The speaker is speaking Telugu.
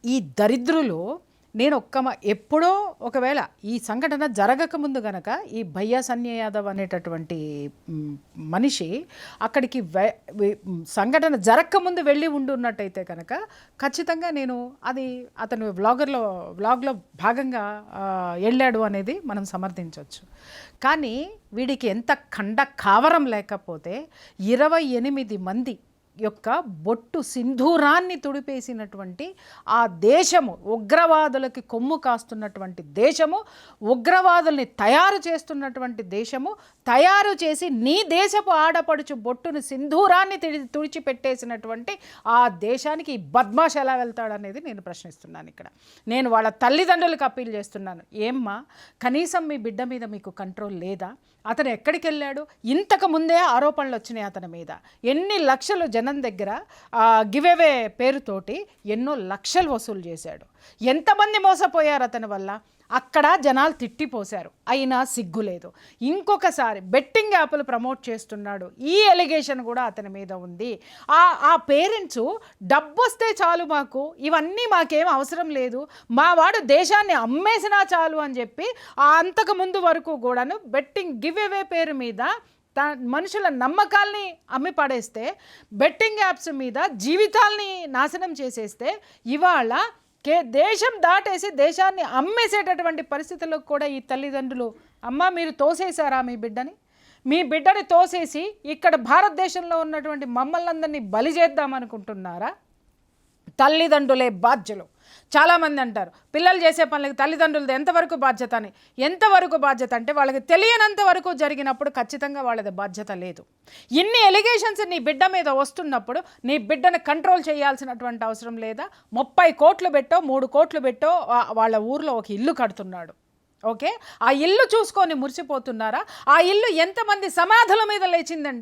ఈ దరిద్రులు నేను ఎప్పుడో ఒకవేళ ఈ సంఘటన జరగకముందు గనక ఈ భయ్యా సన్య యాదవ్ అనేటటువంటి మనిషి అక్కడికి సంఘటన జరగకముందు వెళ్ళి ఉండున్నట్టయితే కనుక ఖచ్చితంగా నేను అది అతను వ్లాగ్లో భాగంగా వెళ్ళాడు అనేది మనం సమర్థించవచ్చు. కానీ వీడికి ఎంత ఖండ కావరం లేకపోతే 28 మంది యొక్క బొట్టు సింధూరాన్ని తుడిపేసినటువంటి ఆ దేశము, ఉగ్రవాదులకి కొమ్ము కాస్తున్నటువంటి దేశము, ఉగ్రవాదుల్ని తయారు చేస్తున్నటువంటి దేశము, తయారు చేసి నీ దేశపు ఆడపడుచు బొట్టును సింధూరాన్ని తుడిచిపెట్టేసినటువంటి ఆ దేశానికి ఈ బద్మాష్ ఎలా వెళ్తాడనేది నేను ప్రశ్నిస్తున్నాను. ఇక్కడ నేను వాళ్ళ తల్లిదండ్రులకు అప్పీల్ చేస్తున్నాను. ఏమ్మా, కనీసం మీ బిడ్డ మీద మీకు కంట్రోల్ లేదా? అతను ఎక్కడికి వెళ్ళాడు? ఇంతకు ముందే ఆరోపణలు వచ్చినాయి అతని మీద. ఎన్ని లక్షలు జనం దగ్గర గివ్-అవే పేరుతోటి ఎన్నో లక్షలు వసూలు చేశాడు. ఎంతమంది మోసపోయారు అతని వల్ల? అక్కడ జనాలు తిట్టిపోశారు, అయినా సిగ్గు లేదు. ఇంకొకసారి బెట్టింగ్ యాప్లు ప్రమోట్ చేస్తున్నాడు, ఈ ఎలిగేషన్ కూడా అతని మీద ఉంది. ఆ పేరెంట్స్ డబ్బు వస్తే చాలు, మాకు ఇవన్నీ మాకేం అవసరం లేదు, మా వాడు దేశాన్ని అమ్మేసినా చాలు అని చెప్పి అంతకు ముందు వరకు కూడాను బెట్టింగ్ గివ్-అవే పేరు మీద మనుషుల నమ్మకాల్ని అమ్మి పడేస్తే, బెట్టింగ్ యాప్స్ మీద జీవితాల్ని నాశనం చేసేస్తే, ఇవాళ దేశం దాటేసి దేశాన్ని అమ్మేసేటటువంటి పరిస్థితుల్లో కూడా ఈ తల్లిదండ్రులు, అమ్మ మీరు తోసేశారా మీ బిడ్డని తోసేసి ఇక్కడ భారతదేశంలో ఉన్నటువంటి మమ్మల్ని అందరినీ బలి చేద్దామనుకుంటున్నారా? తల్లిదండ్రులే బాధ్యులు. చాలామంది అంటారు పిల్లలు చేసే పనులకి తల్లిదండ్రులది ఎంతవరకు బాధ్యత అని. ఎంతవరకు బాధ్యత అంటే వాళ్ళకి తెలియనంత వరకు జరిగినప్పుడు ఖచ్చితంగా వాళ్ళది బాధ్యత లేదు. ఇన్ని ఎలిగేషన్స్ నీ బిడ్డ మీద వస్తున్నప్పుడు నీ బిడ్డను కంట్రోల్ చేయాల్సినటువంటి అవసరం లేదా? 30 కోట్లు పెట్టో 3 కోట్లు పెట్టో వాళ్ళ ఊర్లో ఒక ఇల్లు కడుతున్నాడు. ఓకే, ఆ ఇల్లు చూసుకొని మురిసిపోతున్నారా? ఆ ఇల్లు ఎంతమంది సమాధుల మీద లేచిందండి?